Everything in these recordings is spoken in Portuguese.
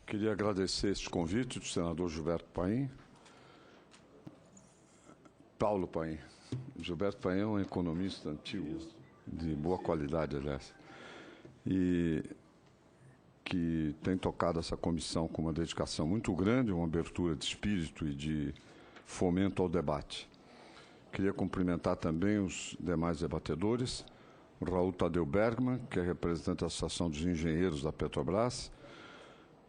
Queria agradecer este convite do senador Gilberto Paim. Paulo Paim. Gilberto Paim é um economista antigo, de boa qualidade, aliás, e que tem tocado essa comissão com uma dedicação muito grande, uma abertura de espírito e de fomento ao debate. Queria cumprimentar também os demais debatedores, o Raul Tadeu Bergman, que é representante da Associação dos Engenheiros da Petrobras,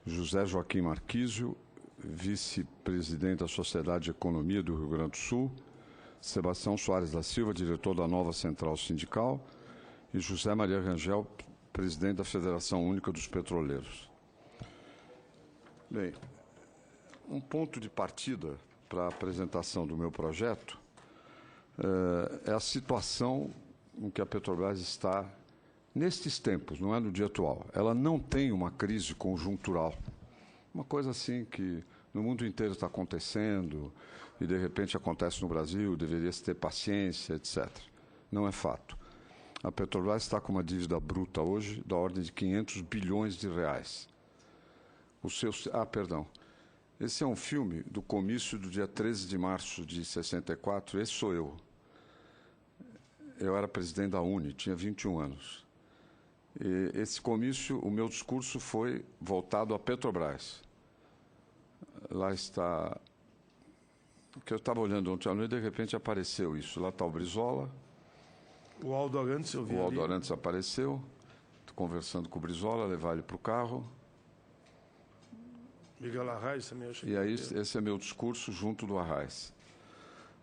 José Joaquim Marquísio, vice-presidente da Sociedade de Economia do Rio Grande do Sul, Sebastião Soares da Silva, diretor da nova Central Sindical, e José Maria Rangel, presidente da Federação Única dos Petroleiros. Bem, um ponto de partida para a apresentação do meu projeto é a situação em que a Petrobras está nestes tempos, não é no dia atual. Ela não tem uma crise conjuntural, uma coisa assim que no mundo inteiro está acontecendo e de repente acontece no Brasil, deveria-se ter paciência, etc. Não é fato. A Petrobras está com uma dívida bruta hoje da ordem de 500 bilhões de reais. Perdão. Esse é um filme do comício do dia 13 de março de 64. Esse sou eu. Eu era presidente da UNE, tinha 21 anos. E esse comício, o meu discurso foi voltado à Petrobras. Lá está... que eu estava olhando ontem à noite e de repente apareceu isso. Lá está o Brizola. O Aldo Arantes, eu vi O Aldo ali. Arantes apareceu. Estou conversando com o Brizola, levar ele para o carro. Miguel Arraes também, acho que... E aí, esse é meu discurso junto do Arraes.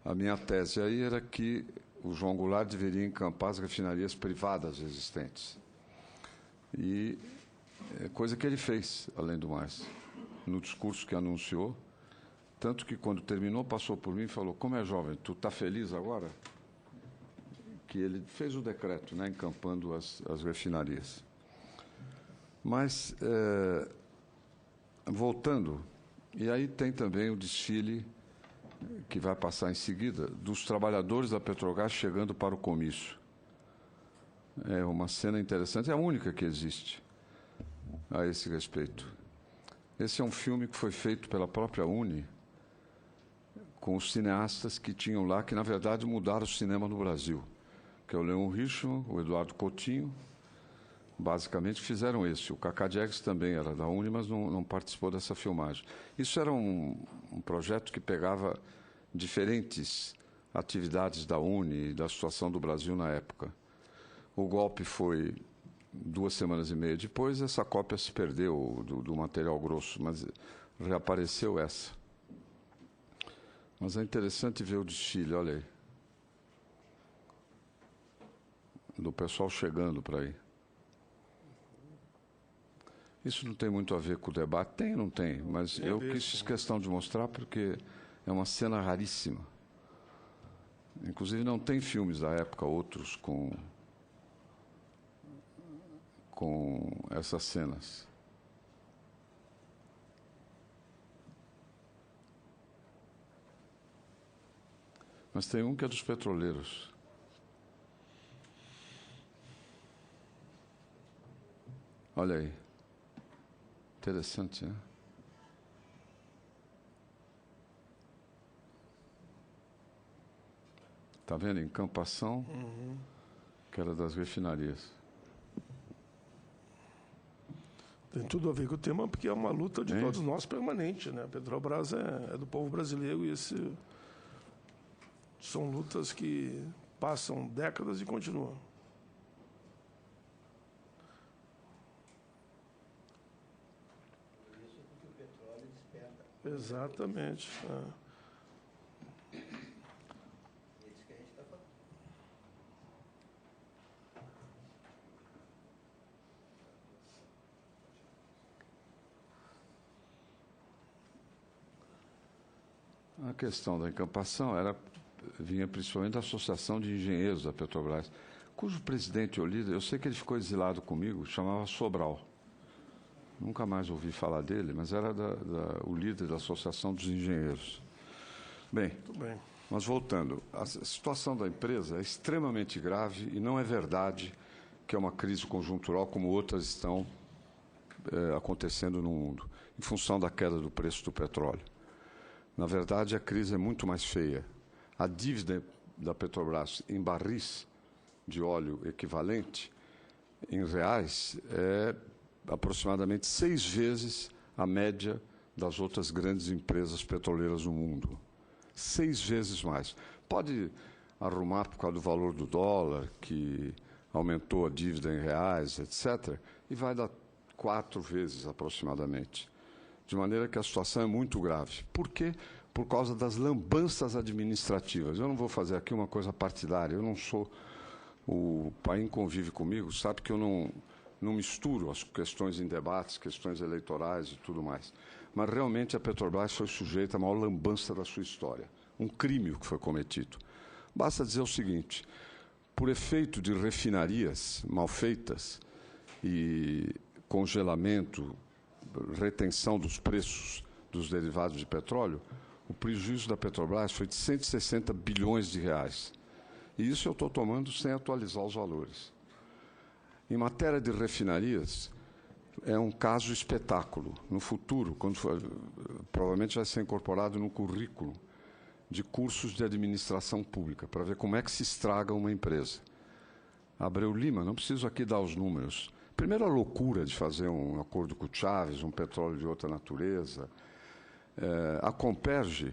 A minha tese aí era que o João Goulart deveria encampar as refinarias privadas existentes. E coisa que ele fez, além do mais, no discurso que anunciou, tanto que quando terminou passou por mim e falou: como é jovem, tu está feliz agora? Que ele fez o decreto, né, encampando as refinarias. Mas, voltando, e aí tem também o desfile que vai passar em seguida, dos trabalhadores da Petrobras chegando para o comício. É uma cena interessante, é a única que existe a esse respeito. Esse é um filme que foi feito pela própria UNE, com os cineastas que tinham lá, que na verdade mudaram o cinema no Brasil, que é o Leon Richman, o Eduardo Coutinho, basicamente fizeram esse. O Cacá Diegues também era da UNE, mas não participou dessa filmagem. Isso era um projeto que pegava diferentes atividades da UNE e da situação do Brasil na época. O golpe foi 2 semanas e meia depois, essa cópia se perdeu do material grosso, mas reapareceu essa. Mas é interessante ver o desfile, olha aí. Do pessoal chegando para aí. Isso não tem muito a ver com o debate? Tem, não tem, mas eu fiz questão de mostrar porque é uma cena raríssima. Inclusive não tem filmes da época, outros com essas cenas. Mas tem um que é dos petroleiros. Olha aí. Interessante, né? Está vendo? Encampação, que era das refinarias. Tem tudo a ver com o tema, porque é uma luta de todos nós permanente, né? A Petrobras é do povo brasileiro e são lutas que passam décadas e continuam. Isso porque o petróleo desperta. Exatamente. É isso que a gente está falando. A questão da encampação vinha principalmente da Associação de Engenheiros da Petrobras, cujo presidente ou líder, eu sei que ele ficou exilado comigo, chamava Sobral. Nunca mais ouvi falar dele, mas era o líder da Associação dos Engenheiros. Bem, Muito bem. mas voltando, a situação da empresa é extremamente grave e não é verdade que é uma crise conjuntural como outras estão acontecendo no mundo, em função da queda do preço do petróleo. Na verdade, a crise é muito mais feia. A dívida da Petrobras em barris de óleo equivalente, em reais, é aproximadamente 6 vezes a média das outras grandes empresas petroleiras no mundo. 6 vezes mais. Pode arrumar por causa do valor do dólar, que aumentou a dívida em reais, etc., e vai dar 4 vezes aproximadamente. De maneira que a situação é muito grave. Por quê? Por causa das lambanças administrativas. Eu não vou fazer aqui uma coisa partidária, eu não sou... O Paim convive comigo, sabe que eu não misturo as questões em debates, questões eleitorais e tudo mais. Mas realmente a Petrobras foi sujeita à maior lambança da sua história. Um crime que foi cometido. Basta dizer o seguinte, por efeito de refinarias mal feitas e congelamento, retenção dos preços dos derivados de petróleo, o prejuízo da Petrobras foi de 160 bilhões de reais. E isso eu estou tomando sem atualizar os valores. Em matéria de refinarias, é um caso espetáculo. No futuro, provavelmente vai ser incorporado no currículo de cursos de administração pública, para ver como é que se estraga uma empresa. Abreu Lima, não preciso aqui dar os números. Primeiro, a loucura de fazer um acordo com o Chaves, um petróleo de outra natureza. A Comperge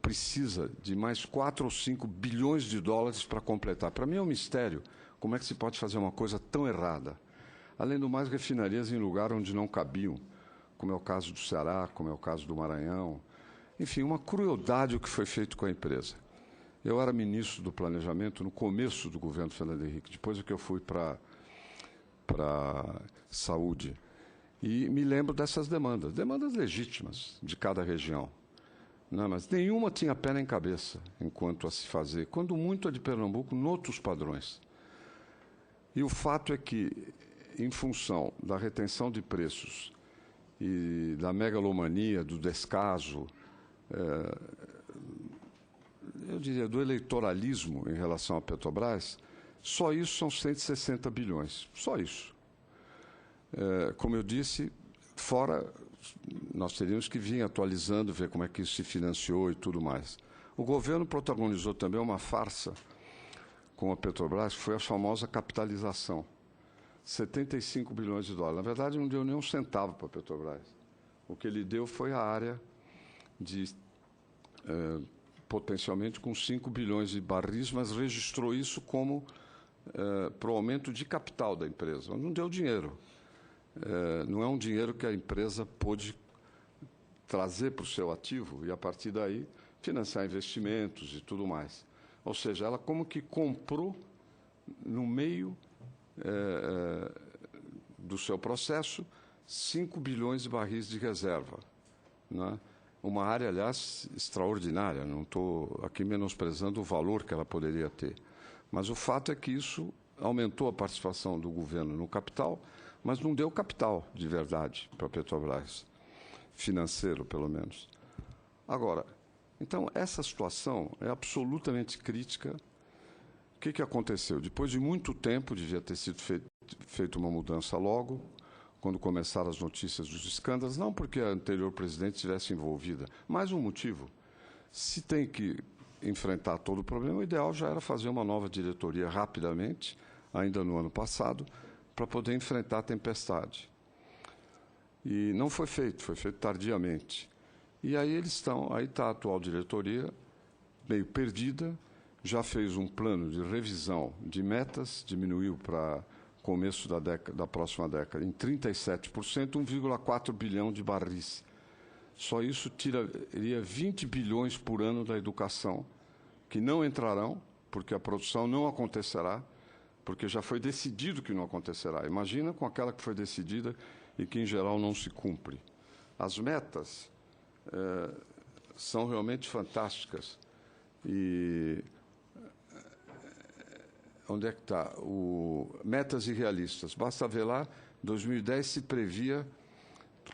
precisa de mais 4 ou 5 bilhões de dólares para completar. Para mim é um mistério como é que se pode fazer uma coisa tão errada. Além do mais, refinarias em lugar onde não cabiam, como é o caso do Ceará, como é o caso do Maranhão. Enfim, uma crueldade o que foi feito com a empresa. Eu era ministro do Planejamento no começo do governo Fernando Henrique, depois é que eu fui para Saúde. E me lembro dessas demandas legítimas de cada região. Não, mas nenhuma tinha pé nem cabeça enquanto a se fazer, quando muito a de Pernambuco, noutros padrões. E o fato é que, em função da retenção de preços e da megalomania, do descaso, eu diria, do eleitoralismo em relação à Petrobras, só isso são 160 bilhões, só isso. Como eu disse, fora, nós teríamos que vir atualizando, ver como é que isso se financiou e tudo mais. O governo protagonizou também uma farsa com a Petrobras, que foi a famosa capitalização. 75 bilhões de dólares. Na verdade, não deu nem um centavo para a Petrobras. O que ele deu foi a área de, potencialmente, com 5 bilhões de barris, mas registrou isso como para o aumento de capital da empresa. Não deu dinheiro. Não é um dinheiro que a empresa pôde trazer para o seu ativo e, a partir daí, financiar investimentos e tudo mais. Ou seja, ela como que comprou, no meio do seu processo, 5 bilhões de barris de reserva. Né? Uma área, aliás, extraordinária. Não estou aqui menosprezando o valor que ela poderia ter. Mas o fato é que isso aumentou a participação do governo no capital, mas não deu capital de verdade para a Petrobras, financeiro, pelo menos. Agora, então, essa situação é absolutamente crítica. O que aconteceu? Depois de muito tempo, devia ter sido feita uma mudança logo, quando começaram as notícias dos escândalos, não porque a anterior presidente estivesse envolvida, mais um motivo. Se tem que enfrentar todo o problema, o ideal já era fazer uma nova diretoria rapidamente, ainda no ano passado, para poder enfrentar a tempestade. E não foi feito tardiamente. E aí aí está a atual diretoria, meio perdida, já fez um plano de revisão de metas, diminuiu para começo da próxima década em 37%, 1,4 bilhão de barris. Só isso tiraria 20 bilhões por ano da educação, que não entrarão, porque a produção não acontecerá, porque já foi decidido que não acontecerá. Imagina com aquela que foi decidida e que, em geral, não se cumpre. As metas são realmente fantásticas. E onde é que está? Metas irrealistas. Basta ver lá, em 2010 se previa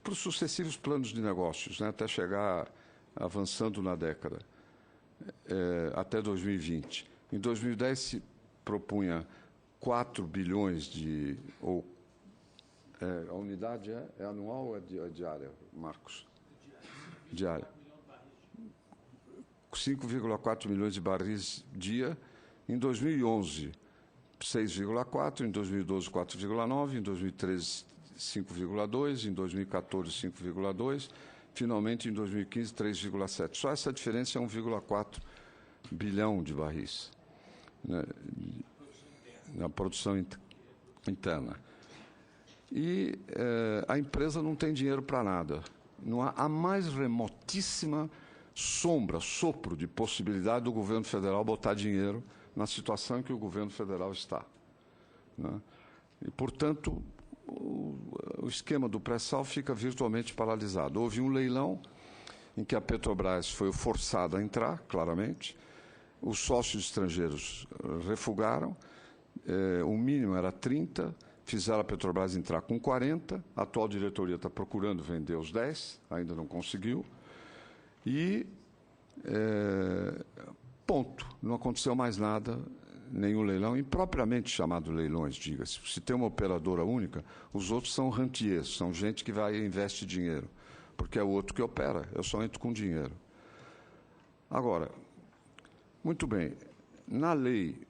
para os sucessivos planos de negócios, né, até chegar avançando na década, até 2020. Em 2010 se propunha 4 bilhões A unidade é anual ou é diária, Marcos? Diária. 5,4 milhões de barris dia. Em 2011, 6,4. Em 2012, 4,9. Em 2013, 5,2. Em 2014, 5,2. Finalmente, em 2015, 3,7. Só essa diferença é 1,4 bilhão de barris, né, na produção interna. E a empresa não tem dinheiro para nada. Não há a mais remotíssima sopro de possibilidade do governo federal botar dinheiro na situação em que o governo federal está, né? E, portanto, o esquema do pré-sal fica virtualmente paralisado. Houve um leilão em que a Petrobras foi forçada a entrar, claramente. Os sócios estrangeiros refugaram. O mínimo era 30, fizeram a Petrobras entrar com 40. A atual diretoria está procurando vender os 10, ainda não conseguiu. E ponto. Não aconteceu mais nada, nenhum leilão, e propriamente chamado leilões, diga-se. Se tem uma operadora única, os outros são rentiers, são gente que vai e investe dinheiro, porque é o outro que opera, eu só entro com dinheiro. Agora, muito bem, na lei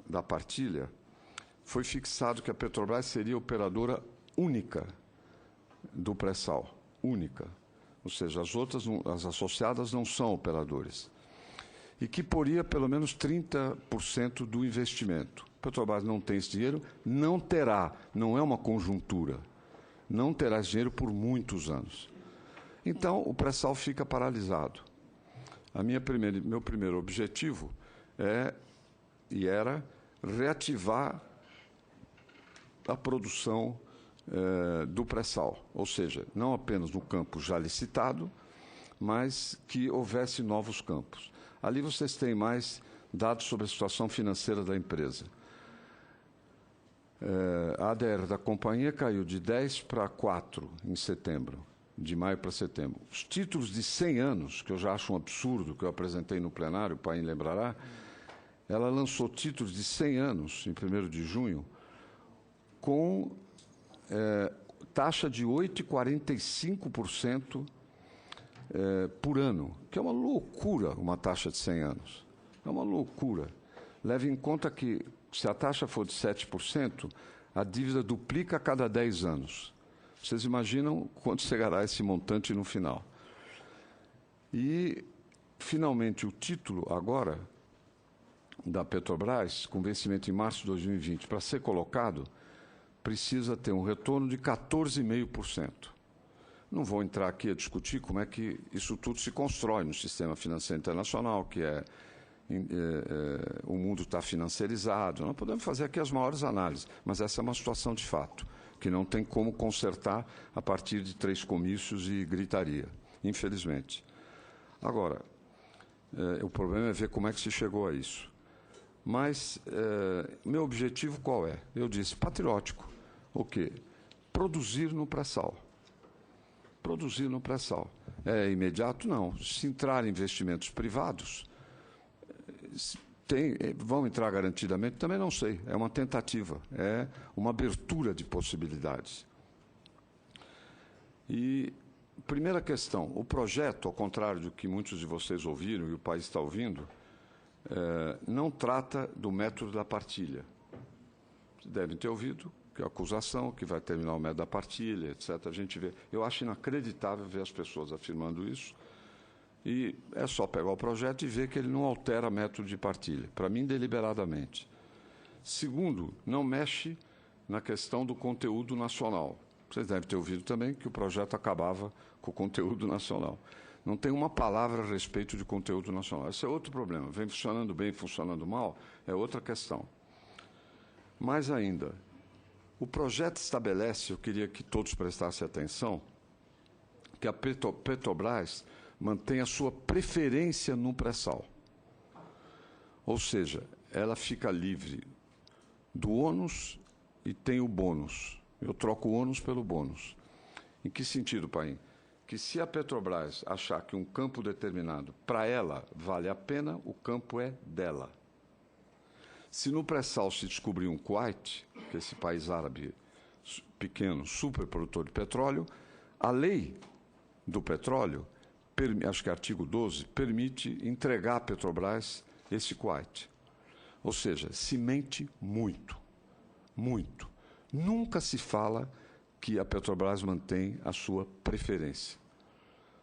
da partilha, foi fixado que a Petrobras seria operadora única do pré-sal, única. Ou seja, as outras, as associadas, não são operadores. E que poria pelo menos 30% do investimento. A Petrobras não tem esse dinheiro, não terá, não é uma conjuntura, não terá esse dinheiro por muitos anos. Então, o pré-sal fica paralisado. Meu primeiro objetivo era reativar a produção do pré-sal, ou seja, não apenas no campo já licitado, mas que houvesse novos campos. Ali vocês têm mais dados sobre a situação financeira da empresa. A ADR da companhia caiu de 10 para 4 em setembro, de maio para setembro. Os títulos de 100 anos, que eu já acho um absurdo, que eu apresentei no plenário, o Paim lembrará, ela lançou títulos de 100 anos, em 1º de junho, com taxa de 8,45% por ano, que é uma loucura uma taxa de 100 anos. É uma loucura. Leve em conta que, se a taxa for de 7%, a dívida duplica a cada 10 anos. Vocês imaginam quanto chegará esse montante no final. E, finalmente, o título agora da Petrobras, com vencimento em março de 2020, para ser colocado, precisa ter um retorno de 14,5%. Não vou entrar aqui a discutir como é que isso tudo se constrói no sistema financeiro internacional, que o mundo está financiarizado. Não podemos fazer aqui as maiores análises, mas essa é uma situação de fato, que não tem como consertar a partir de 3 comícios e gritaria, infelizmente. Agora, o problema é ver como é que se chegou a isso. Mas meu objetivo qual é? Eu disse, patriótico. O quê? Produzir no pré-sal. Produzir no pré-sal. É imediato? Não. Se entrar investimentos privados, vão entrar garantidamente? Também não sei. É uma tentativa, é uma abertura de possibilidades. E, primeira questão, o projeto, ao contrário do que muitos de vocês ouviram e o país está ouvindo, não trata do método da partilha. Vocês devem ter ouvido que é a acusação, que vai terminar o método da partilha, etc. A gente vê. Eu acho inacreditável ver as pessoas afirmando isso. E é só pegar o projeto e ver que ele não altera método de partilha. Para mim, deliberadamente. Segundo, não mexe na questão do conteúdo nacional. Vocês devem ter ouvido também que o projeto acabava com o conteúdo nacional. Não tem uma palavra a respeito de conteúdo nacional. Esse é outro problema. Vem funcionando bem, funcionando mal, é outra questão. Mais ainda, o projeto estabelece, eu queria que todos prestassem atenção, que a Petrobras mantém a sua preferência no pré-sal. Ou seja, ela fica livre do ônus e tem o bônus. Eu troco o ônus pelo bônus. Em que sentido, Paim? Que se a Petrobras achar que um campo determinado, para ela, vale a pena, o campo é dela. Se no pré-sal se descobrir um Kuwait, que é esse país árabe pequeno superprodutor de petróleo, a lei do petróleo, acho que é artigo 12, permite entregar à Petrobras esse quite. Ou seja, se mente muito, muito. Nunca se fala que a Petrobras mantém a sua preferência.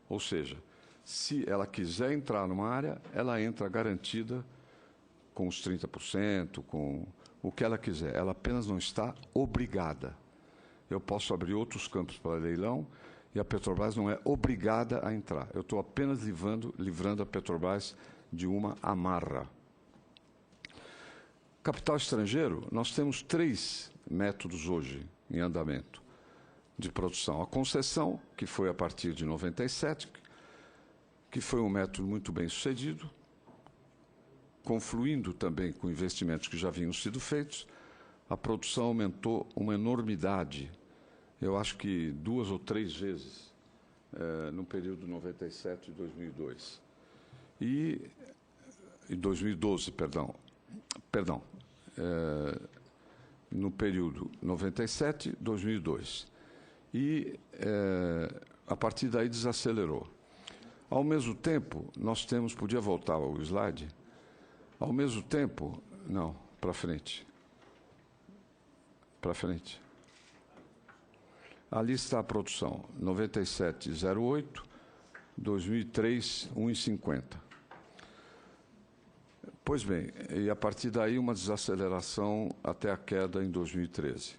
Ou seja, se ela quiser entrar numa área, ela entra garantida com os 30%, com o que ela quiser. Ela apenas não está obrigada. Eu posso abrir outros campos para leilão e a Petrobras não é obrigada a entrar. Eu estou apenas livrando a Petrobras de uma amarra. Capital estrangeiro, nós temos 3 métodos hoje em andamento de produção. A concessão, que foi a partir de 97, que foi um método muito bem sucedido, confluindo também com investimentos que já haviam sido feitos, a produção aumentou uma enormidade. Eu acho que 2 ou 3 vezes no período 97 e 2002. E 2012, perdão. No período 97 e 2002. E, a partir daí, desacelerou. Ao mesmo tempo, nós temos... Podia voltar ao slide? Ao mesmo tempo... Não, para frente. Para frente. Ali está a produção. 97, 0,8. 2003, 1,50. Pois bem, e a partir daí uma desaceleração até a queda em 2013.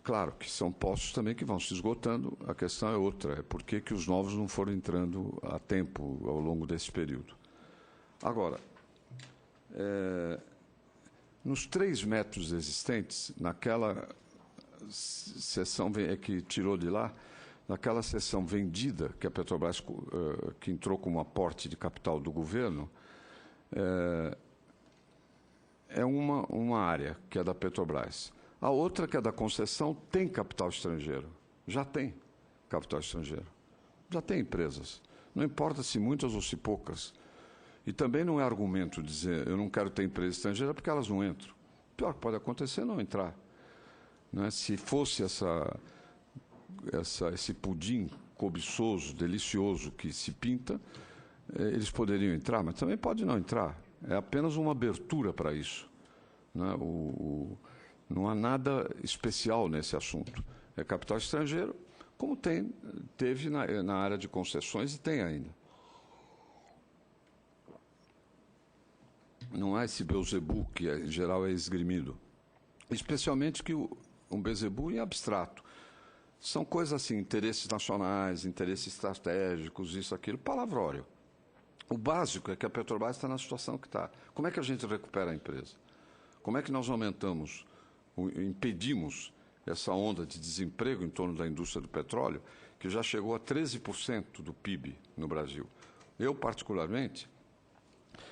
Claro que são postos também que vão se esgotando, a questão é outra, é por que os novos não foram entrando a tempo ao longo desse período. Agora, nos 3 métodos existentes, naquela seção que tirou de lá, naquela seção vendida, que a Petrobras que entrou como aporte de capital do governo, é uma área que é da Petrobras. A outra, que é da concessão, tem capital estrangeiro. Já tem capital estrangeiro. Já tem empresas. Não importa se muitas ou se poucas. E também não é argumento dizer eu não quero ter empresa estrangeira porque elas não entram. O pior que pode acontecer é não entrar. Não é? Se fosse esse pudim cobiçoso, delicioso que se pinta, eles poderiam entrar, mas também pode não entrar. É apenas uma abertura para isso. Não é? Não há nada especial nesse assunto. É capital estrangeiro, como teve na área de concessões e tem ainda. Não há esse Beelzebub que, em geral, é esgrimido. Especialmente que um Beelzebub em abstrato. São coisas assim, interesses nacionais, interesses estratégicos, isso, aquilo, palavrório. O básico é que a Petrobras está na situação que está. Como é que a gente recupera a empresa? Como é que nós impedimos essa onda de desemprego em torno da indústria do petróleo, que já chegou a 13% do PIB no Brasil? Eu, particularmente,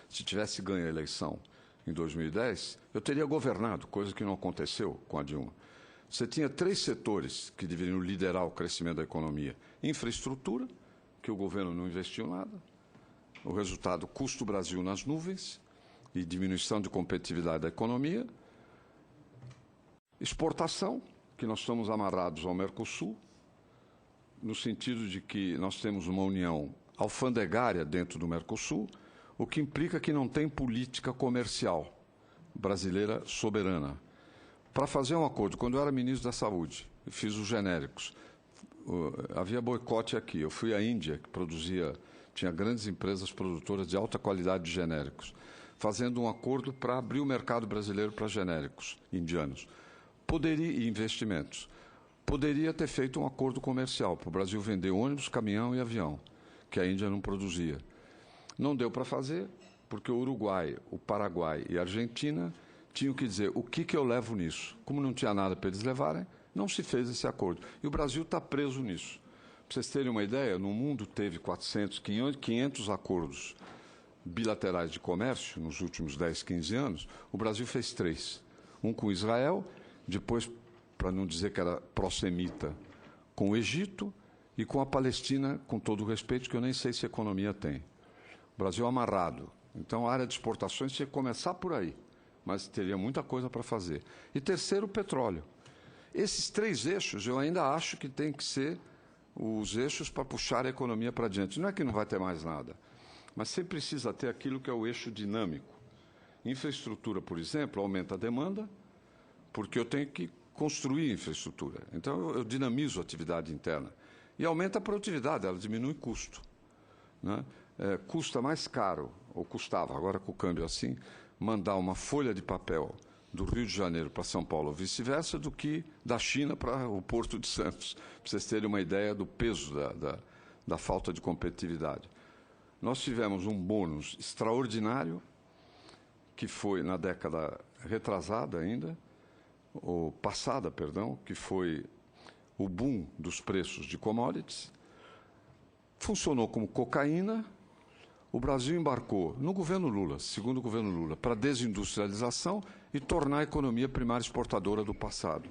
se tivesse ganho a eleição em 2010, eu teria governado, coisa que não aconteceu com a Dilma. Você tinha 3 setores que deveriam liderar o crescimento da economia. Infraestrutura, que o governo não investiu nada. O resultado, custo Brasil nas nuvens e diminuição de competitividade da economia. Exportação, que nós estamos amarrados ao Mercosul, no sentido de que nós temos uma união alfandegária dentro do Mercosul, o que implica que não tem política comercial brasileira soberana. Para fazer um acordo, quando eu era ministro da Saúde, eu fiz os genéricos, havia boicote aqui. Eu fui à Índia, que tinha grandes empresas produtoras de alta qualidade de genéricos, fazendo um acordo para abrir o mercado brasileiro para genéricos indianos. E investimentos. Poderia ter feito um acordo comercial para o Brasil vender ônibus, caminhão e avião, que a Índia não produzia. Não deu para fazer, porque o Uruguai, o Paraguai e a Argentina tinham que dizer o que eu levo nisso. Como não tinha nada para eles levarem, não se fez esse acordo. E o Brasil está preso nisso. Para vocês terem uma ideia, no mundo teve 400, 500 acordos bilaterais de comércio nos últimos 10, 15 anos. O Brasil fez 3. Um com Israel, depois, para não dizer que era pró-semita, com o Egito e com a Palestina, com todo o respeito, que eu nem sei se economia tem. O Brasil amarrado. Então, a área de exportações tinha que começar por aí, mas teria muita coisa para fazer. E terceiro, o petróleo. Esses 3 eixos eu ainda acho que tem que ser os eixos para puxar a economia para diante. Não é que não vai ter mais nada, mas sempre precisa ter aquilo que é o eixo dinâmico. Infraestrutura, por exemplo, aumenta a demanda, porque eu tenho que construir infraestrutura. Então, eu dinamizo a atividade interna. E aumenta a produtividade, ela diminui o custo. Né? Custa mais caro, ou custava, agora com o câmbio assim, mandar uma folha de papel do Rio de Janeiro para São Paulo ou vice-versa, do que da China para o Porto de Santos, para vocês terem uma ideia do peso da falta de competitividade. Nós tivemos um bônus extraordinário, que foi na década retrasada ainda, ou passada, perdão, que foi o boom dos preços de commodities. Funcionou como cocaína. O Brasil embarcou no governo Lula, segundo o governo Lula, para a desindustrialização e tornar a economia primária exportadora do passado.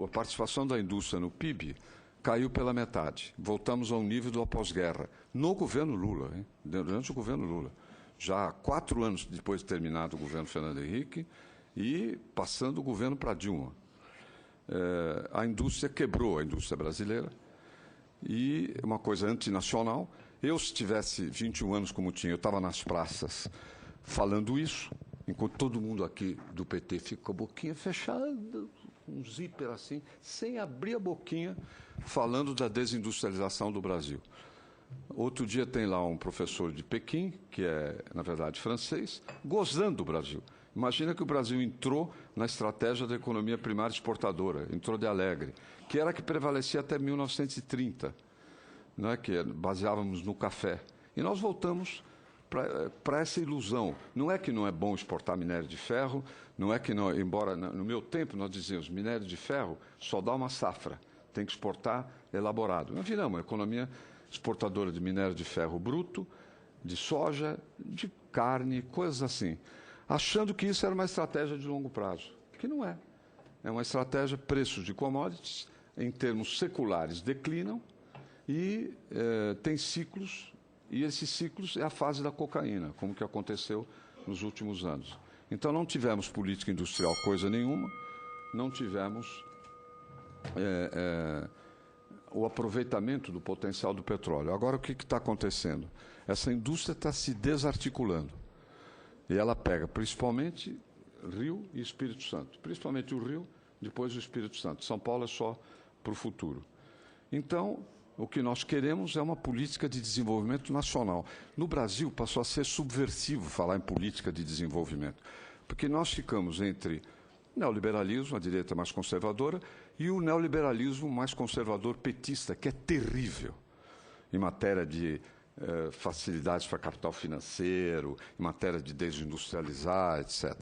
A participação da indústria no PIB caiu pela metade. Voltamos ao nível do pós-guerra, no governo Lula, hein? Durante o governo Lula. Já 4 anos depois de terminado o governo Fernando Henrique e passando o governo para Dilma. A indústria quebrou, a indústria brasileira, e uma coisa antinacional. Eu, se tivesse 21 anos como tinha, eu estava nas praças falando isso, enquanto todo mundo aqui do PT fica com a boquinha fechada, um zíper assim, sem abrir a boquinha, falando da desindustrialização do Brasil. Outro dia tem lá um professor de Pequim, que é, na verdade, francês, gozando do Brasil. Imagina que o Brasil entrou na estratégia da economia primária exportadora, entrou de alegre, que era a que prevalecia até 1930. Não é, que baseávamos no café. E nós voltamos para essa ilusão. Não é que não é bom exportar minério de ferro, não é que não, embora no meu tempo nós dizíamos minério de ferro só dá uma safra, tem que exportar elaborado. Nós viramos uma economia exportadora de minério de ferro bruto, de soja, de carne, coisas assim, achando que isso era uma estratégia de longo prazo, que não é. É uma estratégia, preços de commodities, em termos seculares, declinam, e tem ciclos, e esses ciclos é a fase da cocaína, como que aconteceu nos últimos anos. Então, não tivemos política industrial coisa nenhuma, não tivemos o aproveitamento do potencial do petróleo. Agora, o que está acontecendo? Essa indústria está se desarticulando, e ela pega principalmente Rio e Espírito Santo, principalmente o Rio, depois o Espírito Santo. São Paulo é só para o futuro. Então, o que nós queremos é uma política de desenvolvimento nacional. No Brasil, passou a ser subversivo falar em política de desenvolvimento, porque nós ficamos entre o neoliberalismo, a direita mais conservadora, e o neoliberalismo mais conservador petista, que é terrível em matéria de facilidades para capital financeiro, em matéria de desindustrializar, etc.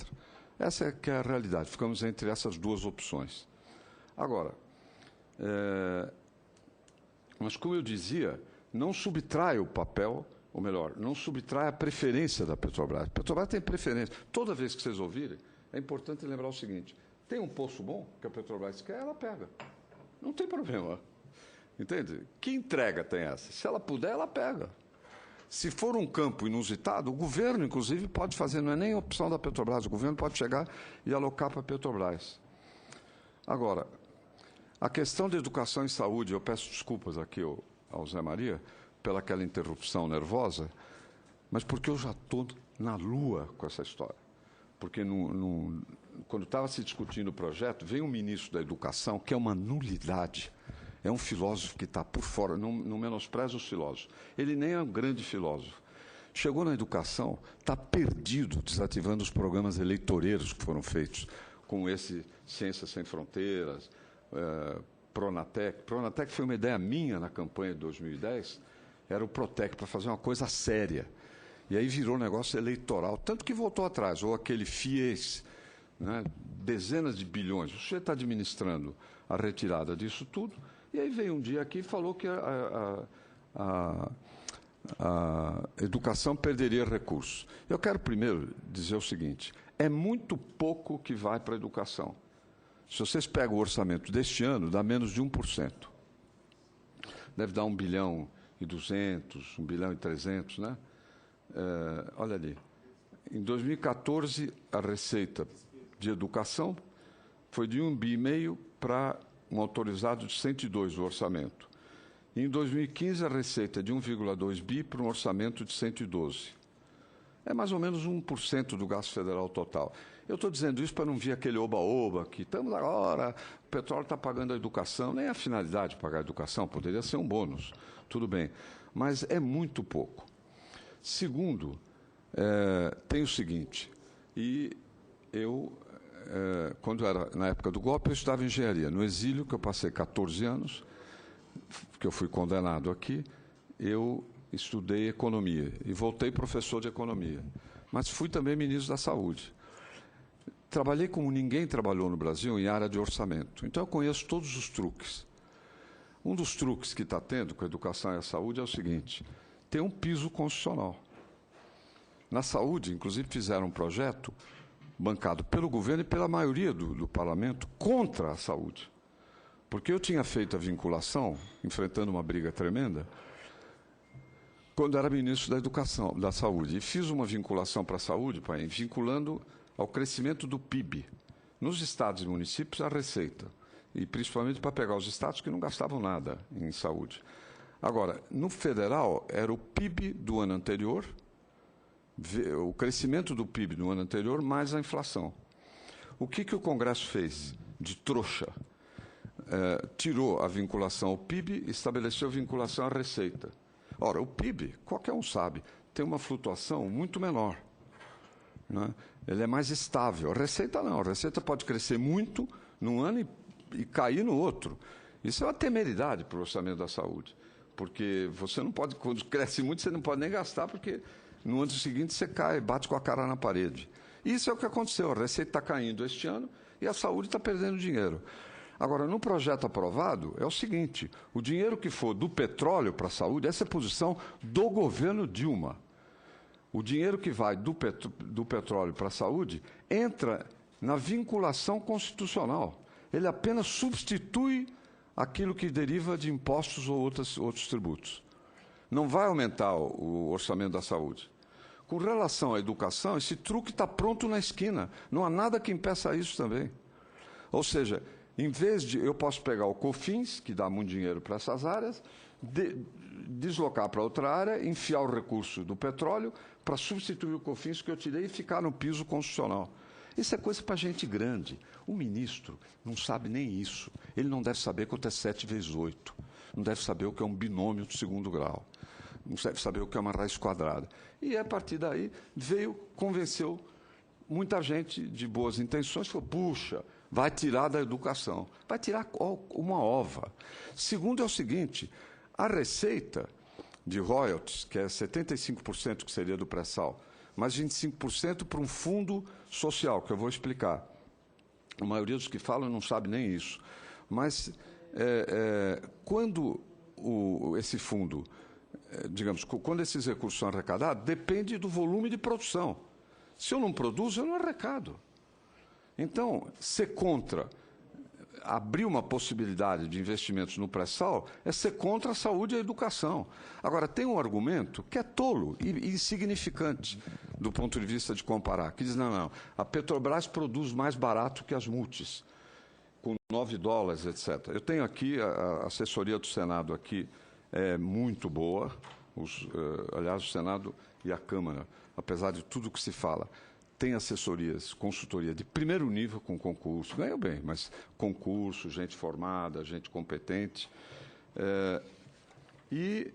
Essa é que é a realidade. Ficamos entre essas 2 opções. Agora, mas, como eu dizia, não subtrai o papel, ou melhor, não subtrai a preferência da Petrobras. A Petrobras tem preferência. Toda vez que vocês ouvirem, é importante lembrar o seguinte: tem um poço bom que a Petrobras quer, ela pega. Não tem problema. Entende? Que entrega tem essa? Se ela puder, ela pega. Se for um campo inusitado, o governo, inclusive, pode fazer, não é nem opção da Petrobras, o governo pode chegar e alocar para a Petrobras. Agora, a questão da educação e saúde, eu peço desculpas aqui ao Zé Maria pela aquela interrupção nervosa, mas porque eu já estou na lua com essa história. Porque quando estava se discutindo o projeto, veio um ministro da Educação, que é uma nulidade, é um filósofo que está por fora, não menospreza os filósofos. Ele nem é um grande filósofo. Chegou na educação, está perdido, desativando os programas eleitoreiros que foram feitos, com esse Ciências Sem Fronteiras, Pronatec. Pronatec foi uma ideia minha na campanha de 2010, era o Protec, para fazer uma coisa séria. E aí virou negócio eleitoral, tanto que voltou atrás, ou aquele FIES, né, dezenas de bilhões. O sujeito está administrando a retirada disso tudo, e aí veio um dia aqui e falou que a educação perderia recursos. Eu quero primeiro dizer o seguinte: é muito pouco que vai para a educação. Se vocês pegam o orçamento deste ano, dá menos de 1%. Deve dar 1 bilhão e 200, 1 bilhão e 300, né? Olha ali. Em 2014, a receita de educação foi de 1,5 bi para um autorizado de 102 do orçamento. Em 2015, a receita é de 1,2 bi para um orçamento de 112. É mais ou menos 1% do gasto federal total. Eu estou dizendo isso para não vir aquele oba-oba, que estamos agora, o petróleo está pagando a educação. Nem a finalidade de pagar a educação, poderia ser um bônus, tudo bem. Mas é muito pouco. Segundo, tem o seguinte, e eu, quando era na época do golpe, eu estudava engenharia. No exílio, que eu passei 14 anos, que eu fui condenado aqui, eu estudei economia e voltei professor de economia. Mas fui também ministro da Saúde. Trabalhei como ninguém trabalhou no Brasil em área de orçamento. Então eu conheço todos os truques. Um dos truques que está tendo com a educação e a saúde é o seguinte: tem um piso constitucional. Na saúde, inclusive, fizeram um projeto bancado pelo governo e pela maioria do parlamento contra a saúde. Porque eu tinha feito a vinculação, enfrentando uma briga tremenda, quando era ministro da Educação, da Saúde. E fiz uma vinculação para a saúde, pai, vinculando ao crescimento do PIB. Nos estados e municípios, a receita. E principalmente para pegar os estados que não gastavam nada em saúde. Agora, no federal, era o PIB do ano anterior, o crescimento do PIB do ano anterior, mais a inflação. O que o Congresso fez de trouxa? Tirou a vinculação ao PIB e estabeleceu a vinculação à receita. Ora, o PIB, qualquer um sabe, tem uma flutuação muito menor, né? Ele é mais estável. A receita não. A receita pode crescer muito num ano e cair no outro. Isso é uma temeridade para o orçamento da saúde. Porque você não pode, quando cresce muito, você não pode nem gastar, porque no ano seguinte você cai, bate com a cara na parede. Isso é o que aconteceu. A receita está caindo este ano e a saúde está perdendo dinheiro. Agora, no projeto aprovado, é o seguinte: o dinheiro que for do petróleo para a saúde, essa é a posição do governo Dilma. O dinheiro que vai do petróleo para a saúde entra na vinculação constitucional. Ele apenas substitui aquilo que deriva de impostos ou outros tributos. Não vai aumentar o orçamento da saúde. Com relação à educação, esse truque está pronto na esquina. Não há nada que impeça isso também. Ou seja, em vez de eu posso pegar o COFINS, que dá muito dinheiro para essas áreas, deslocar para outra área, enfiar o recurso do petróleo para substituir o COFINS que eu tirei e ficar no piso constitucional. Isso é coisa para gente grande. O ministro não sabe nem isso. Ele não deve saber quanto é 7 vezes 8. Não deve saber o que é um binômio de segundo grau. Não deve saber o que é uma raiz quadrada. E a partir daí convenceu muita gente de boas intenções, falou: puxa, vai tirar da educação. Vai tirar uma ova. Segundo é o seguinte: a receita de royalties, que é 75% que seria do pré-sal, mais 25% para um fundo social, que eu vou explicar. A maioria dos que falam não sabe nem isso. Mas quando esse fundo, digamos, quando esses recursos são arrecadados, depende do volume de produção. Se eu não produzo, eu não arrecado. Então, ser contra abrir uma possibilidade de investimentos no pré-sal é ser contra a saúde e a educação. Agora, tem um argumento que é tolo e insignificante do ponto de vista de comparar, que diz: não, a Petrobras produz mais barato que as multis, com $9, etc. Eu tenho aqui, a assessoria do Senado aqui é muito boa, aliás, o Senado e a Câmara, apesar de tudo que se fala, tem assessorias, consultoria de primeiro nível com concurso, ganham bem, mas concurso, gente formada, gente competente. E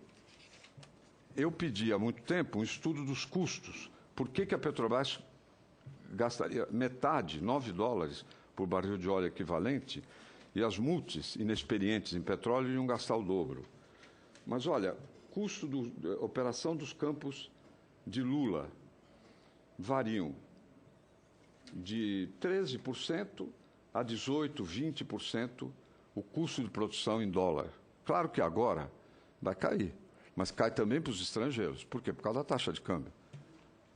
eu pedi há muito tempo um estudo dos custos. Por que a Petrobras gastaria metade, $9, por barril de óleo equivalente, e as multis inexperientes em petróleo iam gastar o dobro? Mas, olha, custo da operação dos campos de Lula variam de 13% a 18%, 20% o custo de produção em dólar. Claro que agora vai cair, mas cai também para os estrangeiros. Por quê? Por causa da taxa de câmbio.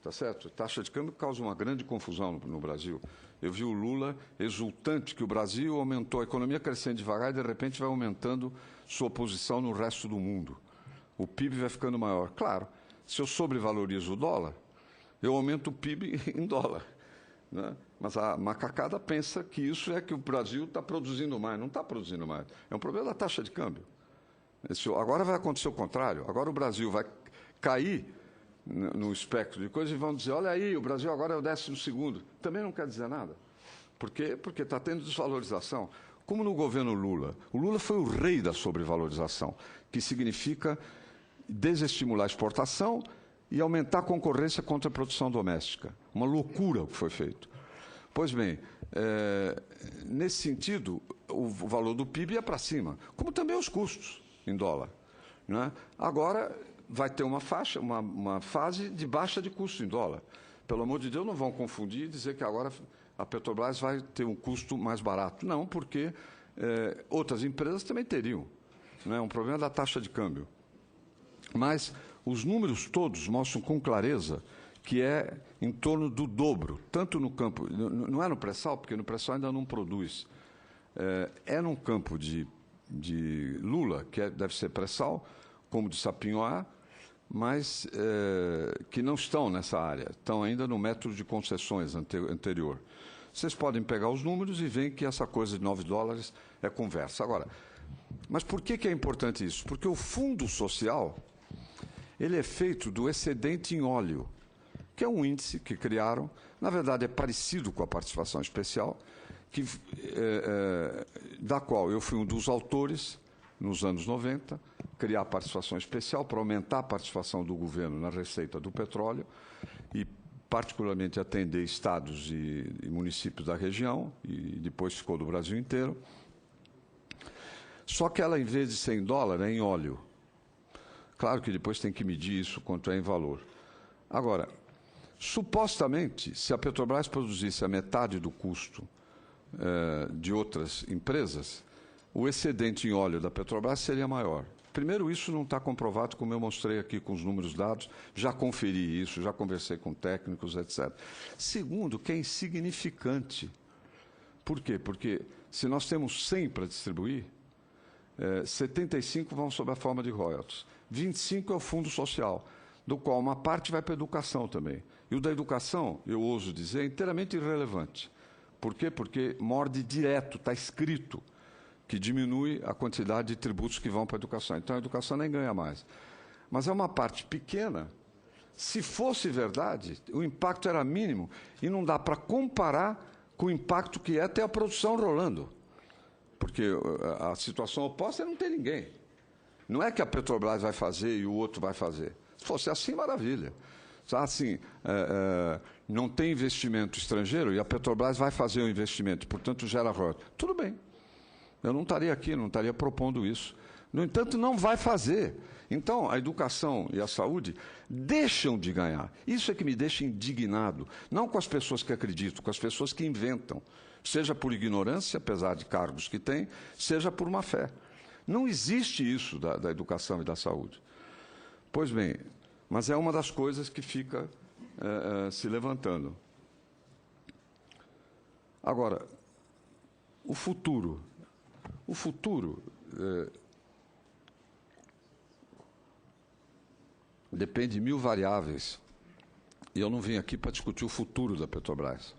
Tá certo? A taxa de câmbio causa uma grande confusão no Brasil. Eu vi o Lula exultante que o Brasil aumentou, a economia crescendo devagar e, de repente, vai aumentando sua posição no resto do mundo. O PIB vai ficando maior. Claro, se eu sobrevalorizo o dólar, eu aumento o PIB em dólar, né? Mas a macacada pensa que isso é que o Brasil está produzindo mais. Não está produzindo mais. É um problema da taxa de câmbio. Agora vai acontecer o contrário. Agora o Brasil vai cair no espectro de coisas e vão dizer, olha aí, o Brasil agora é o 12º. Também não quer dizer nada. Por quê? Porque está tendo desvalorização. Como no governo Lula. O Lula foi o rei da sobrevalorização, que significa desestimular a exportação e aumentar a concorrência contra a produção doméstica. Uma loucura o que foi feito. Pois bem, nesse sentido, o valor do PIB ia para cima, como também os custos em dólar. Né? Agora vai ter uma fase de baixa de custo em dólar. Pelo amor de Deus, não vão confundir e dizer que agora a Petrobras vai ter um custo mais barato. Não, porque outras empresas também teriam. Não é um problema da taxa de câmbio. Mas os números todos mostram com clareza que é em torno do dobro, tanto no campo, não é no pré-sal, porque no pré-sal ainda não produz, é num campo de Lula, que deve ser pré-sal, como de Sapinhoá, mas que não estão nessa área, estão ainda no método de concessões anterior. Vocês podem pegar os números e veem que essa coisa de $9 é conversa. Agora, mas por que é importante isso? Porque o fundo social, ele é feito do excedente em óleo, que é um índice que criaram, na verdade é parecido com a participação especial, da qual eu fui um dos autores, nos anos 90, criar a participação especial para aumentar a participação do governo na receita do petróleo e, particularmente, atender estados e municípios da região, e depois ficou do Brasil inteiro. Só que ela, em vez de ser em dólar, é em óleo. Claro que depois tem que medir isso quanto é em valor. Agora, supostamente, se a Petrobras produzisse a metade do custo de outras empresas, o excedente em óleo da Petrobras seria maior. Primeiro, isso não está comprovado, como eu mostrei aqui com os números dados, já conferi isso, já conversei com técnicos, etc. Segundo, que é insignificante. Por quê? Porque se nós temos 100 para distribuir, 75 vão sob a forma de royalties, 25 é o fundo social, do qual uma parte vai para a educação também. E o da educação, eu ouso dizer, é inteiramente irrelevante. Por quê? Porque morde direto, está escrito, que diminui a quantidade de tributos que vão para a educação. Então, a educação nem ganha mais. Mas é uma parte pequena. Se fosse verdade, o impacto era mínimo e não dá para comparar com o impacto que é ter a produção rolando. Porque a situação oposta é não ter ninguém. Não é que a Petrobras vai fazer e o outro vai fazer. Se fosse assim, maravilha. Assim, não tem investimento estrangeiro e a Petrobras vai fazer o investimento, portanto, gera royalties. Tudo bem. Eu não estaria aqui, não estaria propondo isso. No entanto, não vai fazer. Então, a educação e a saúde deixam de ganhar. Isso é que me deixa indignado. Não com as pessoas que acreditam, com as pessoas que inventam. Seja por ignorância, apesar de cargos que têm, seja por má fé. Não existe isso da educação e da saúde. Pois bem, mas é uma das coisas que fica se levantando. Agora, o futuro. O futuro depende de 1000 variáveis. E eu não vim aqui para discutir o futuro da Petrobras.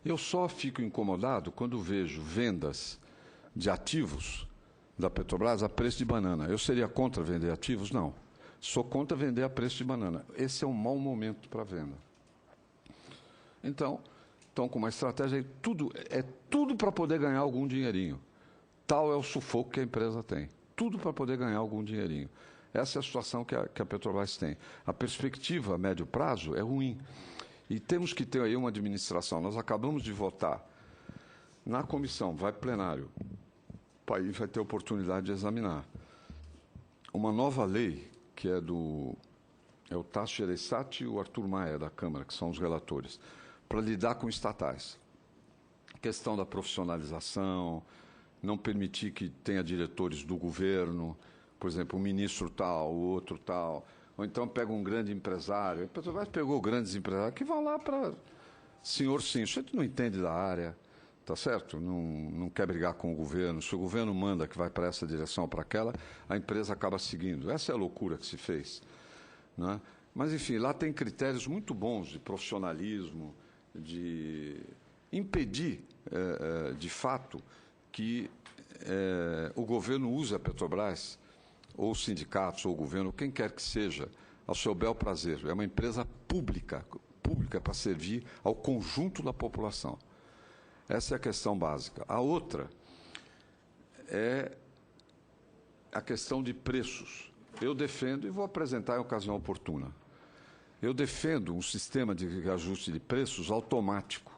Eu só fico incomodado quando vejo vendas de ativos da Petrobras a preço de banana. Eu seria contra vender ativos? Não. Sou contra vender a preço de banana. Esse é um mau momento para venda. Então, estão com uma estratégia, tudo para poder ganhar algum dinheirinho. Tal é o sufoco que a empresa tem. Tudo para poder ganhar algum dinheirinho. Essa é a situação que a Petrobras tem. A perspectiva a médio prazo é ruim. E temos que ter aí uma administração. Nós acabamos de votar na comissão, vai plenário. O país vai ter oportunidade de examinar uma nova lei, que é o Tasso Gereissati e o Arthur Maia, da Câmara, que são os relatores, para lidar com estatais. Questão da profissionalização, não permitir que tenha diretores do governo, por exemplo, um ministro tal, o outro tal, ou então pega um grande empresário. A Petrobras pegou grandes empresários que vão lá para senhor sim, isso a gente não entende da área, tá certo? Não quer brigar com o governo. Se o governo manda que vai para essa direção ou para aquela, a empresa acaba seguindo. Essa é a loucura que se fez. Né? Mas, enfim, lá tem critérios muito bons de profissionalismo, impedir, de fato, que o governo use a Petrobras, ou os sindicatos, ou o governo, quem quer que seja, ao seu bel prazer. É uma empresa pública para servir ao conjunto da população. Essa é a questão básica. A outra é a questão de preços. Eu defendo, e vou apresentar em ocasião oportuna, eu defendo um sistema de reajuste de preços automático,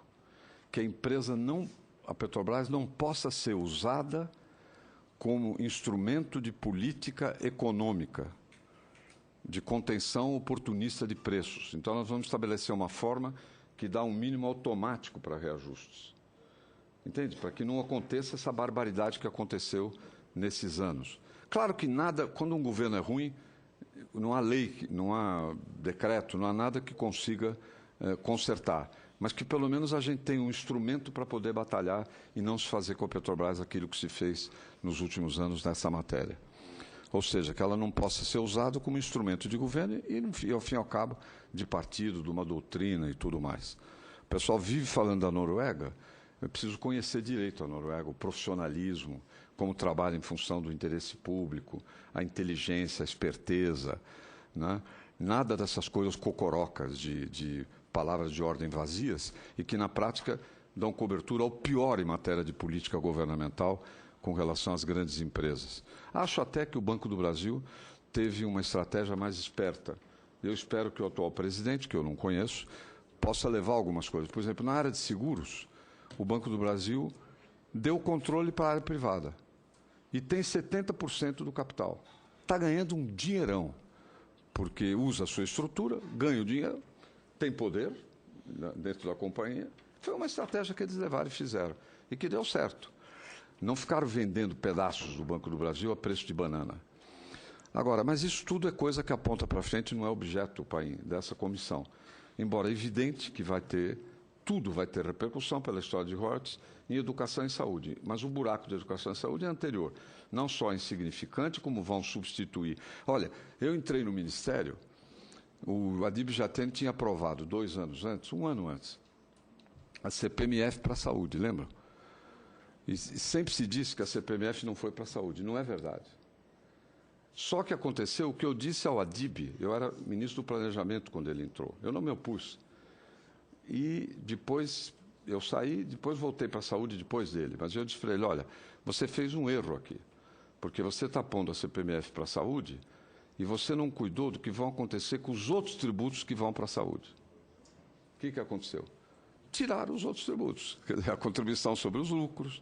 que a Petrobras não possa ser usada como instrumento de política econômica, de contenção oportunista de preços. Então, nós vamos estabelecer uma forma que dá um mínimo automático para reajustes. Entende? Para que não aconteça essa barbaridade que aconteceu nesses anos. Claro que nada, quando um governo é ruim, não há lei, não há decreto, não há nada que consiga consertar. Mas que pelo menos a gente tenha um instrumento para poder batalhar e não se fazer com a Petrobras aquilo que se fez nos últimos anos nessa matéria. Ou seja, que ela não possa ser usada como instrumento de governo e, ao fim e ao cabo, de partido, de uma doutrina e tudo mais. O pessoal vive falando da Noruega, eu preciso conhecer direito a Noruega, o profissionalismo, como trabalha em função do interesse público, a inteligência, a esperteza, né? Nada dessas coisas cocorocas de palavras de ordem vazias e que, na prática, dão cobertura ao pior em matéria de política governamental com relação às grandes empresas. Acho até que o Banco do Brasil teve uma estratégia mais esperta. Eu espero que o atual presidente, que eu não conheço, possa levar algumas coisas. Por exemplo, na área de seguros, o Banco do Brasil deu controle para a área privada e tem 70% do capital. Está ganhando um dinheirão, porque usa a sua estrutura, ganha o dinheiro, tem poder dentro da companhia. Foi uma estratégia que eles levaram e fizeram, e que deu certo. Não ficaram vendendo pedaços do Banco do Brasil a preço de banana. Agora, mas isso tudo é coisa que aponta para frente, não é objeto, Paim, dessa comissão. Embora é evidente que tudo vai ter repercussão pela história de royalties em educação e saúde. Mas o buraco de educação e saúde é anterior. Não só é insignificante, como vão substituir. Olha, eu entrei no Ministério, o Adib Jatene tinha aprovado 2 anos antes, 1 ano antes, a CPMF para a saúde, lembra? E sempre se disse que a CPMF não foi para a saúde. Não é verdade. Só que aconteceu o que eu disse ao Adib, eu era ministro do Planejamento quando ele entrou, eu não me opus. E depois eu saí, depois voltei para a saúde depois dele. Mas eu disse para ele, olha, você fez um erro aqui, porque você está pondo a CPMF para a saúde e você não cuidou do que vão acontecer com os outros tributos que vão para a saúde. O que aconteceu? Tiraram os outros tributos, quer dizer, a contribuição sobre os lucros,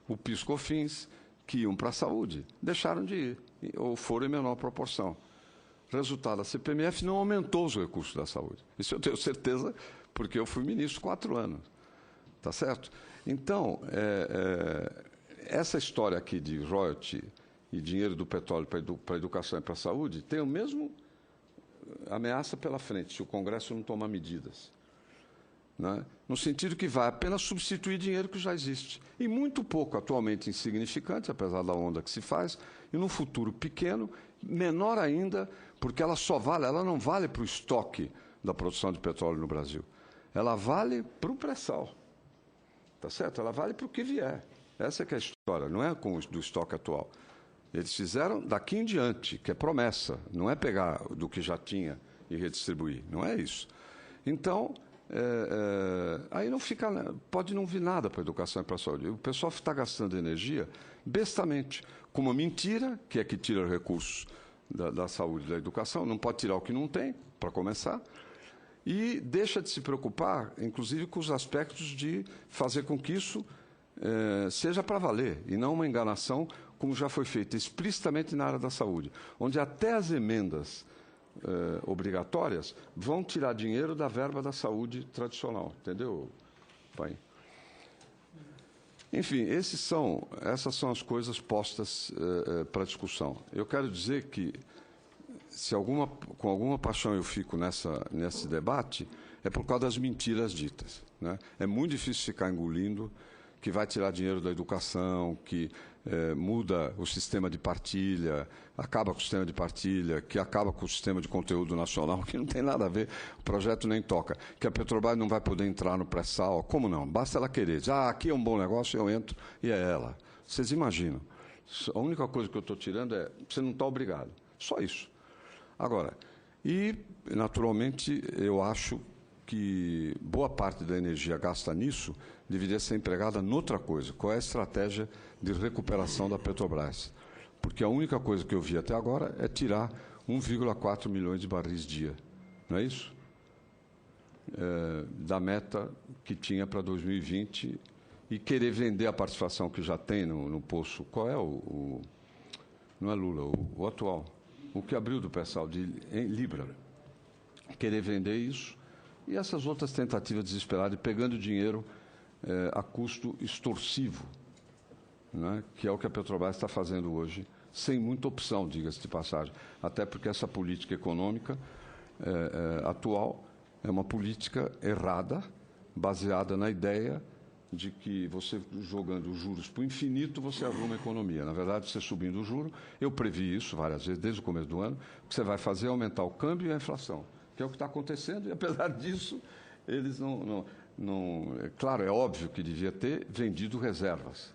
o PIS/COFINS, que iam para a saúde, deixaram de ir, ou foram em menor proporção. Resultado, a CPMF não aumentou os recursos da saúde. Isso eu tenho certeza, porque eu fui ministro 4 anos. Tá certo? Então, essa história aqui de royalty e dinheiro do petróleo para a educação e para a saúde tem o mesmo ameaça pela frente, se o Congresso não tomar medidas. Né? No sentido que vai apenas substituir dinheiro que já existe. E muito pouco, atualmente insignificante, apesar da onda que se faz, e num futuro pequeno, menor ainda, porque ela não vale para o estoque da produção de petróleo no Brasil. Ela vale para o pré-sal. Tá certo? Ela vale para o que vier. Essa é que é a história, não é do estoque atual. Eles fizeram daqui em diante, que é promessa, não é pegar do que já tinha e redistribuir, não é isso. Então, aí não fica, pode não vir nada para a educação e para a saúde. O pessoal está gastando energia bestamente, com uma mentira, que é que tira recursos da saúde e da educação, não pode tirar o que não tem, para começar, e deixa de se preocupar, inclusive, com os aspectos de fazer com que isso seja para valer, e não uma enganação, como já foi feito explicitamente na área da saúde, onde até as emendas obrigatórias vão tirar dinheiro da verba da saúde tradicional. Entendeu, pai? Enfim, essas são as coisas postas para discussão. Eu quero dizer que, com alguma paixão eu fico nesse debate, é por causa das mentiras ditas. Né? É muito difícil ficar engolindo que vai tirar dinheiro da educação, que muda o sistema de partilha, acaba com o sistema de partilha, que acaba com o sistema de conteúdo nacional, que não tem nada a ver, o projeto nem toca, que a Petrobras não vai poder entrar no pré-sal, como não? Basta ela querer, dizer, aqui é um bom negócio, eu entro, e é ela. Vocês imaginam? A única coisa que eu estou tirando é, você não está obrigado, só isso. Agora, e, naturalmente, eu acho que boa parte da energia gasta nisso deveria ser empregada noutra coisa. Qual é a estratégia de recuperação da Petrobras? Porque a única coisa que eu vi até agora é tirar 1,4 milhões de barris dia. Não é isso? Da meta que tinha para 2020 e querer vender a participação que já tem no poço. Qual é não é Lula, o atual. O que abriu do pré-sal em Libra. Querer vender isso. E essas outras tentativas desesperadas, pegando dinheiro a custo extorsivo, né, que é o que a Petrobras está fazendo hoje, sem muita opção, diga-se de passagem. Até porque essa política econômica atual é uma política errada, baseada na ideia de que você, jogando os juros para o infinito, você arruma a economia. Na verdade, você subindo o juro, eu previ isso várias vezes, desde o começo do ano, o que você vai fazer é aumentar o câmbio e a inflação, que é o que está acontecendo, e apesar disso, eles não claro, é óbvio que devia ter vendido reservas,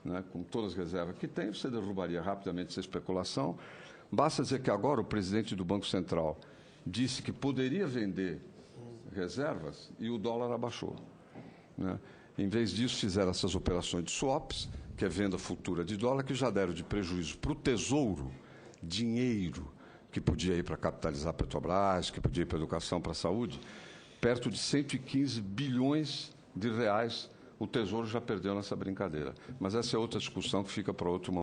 né? Com todas as reservas que tem, você derrubaria rapidamente essa especulação. Basta dizer que agora o presidente do Banco Central disse que poderia vender reservas e o dólar abaixou, né? Em vez disso, fizeram essas operações de swaps, que é venda futura de dólar, que já deram de prejuízo para o Tesouro dinheiro que podia ir para capitalizar a Petrobras, que podia ir para a educação, para a saúde, perto de 115 bilhões de reais o Tesouro já perdeu nessa brincadeira. Mas essa é outra discussão que fica para outro momento.